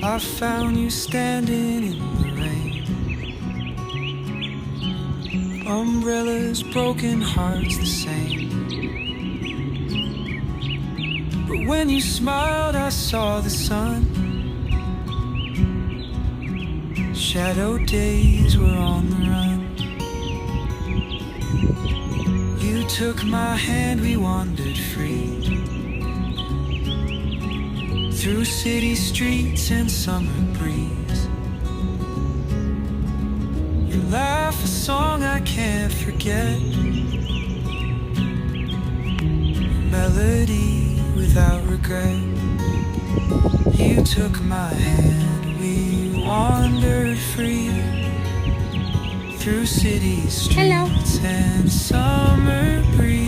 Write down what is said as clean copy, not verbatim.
I found you standing in the rain. Umbrellas, broken hearts the same. But when you smiled, I saw the sun. Shadow days were on the run. You took my hand, we wandered free through city streets and summer breeze. Your laugh, a song I can't forget, melody without regret. You took my hand, we wandered free through city streets and summer breeze.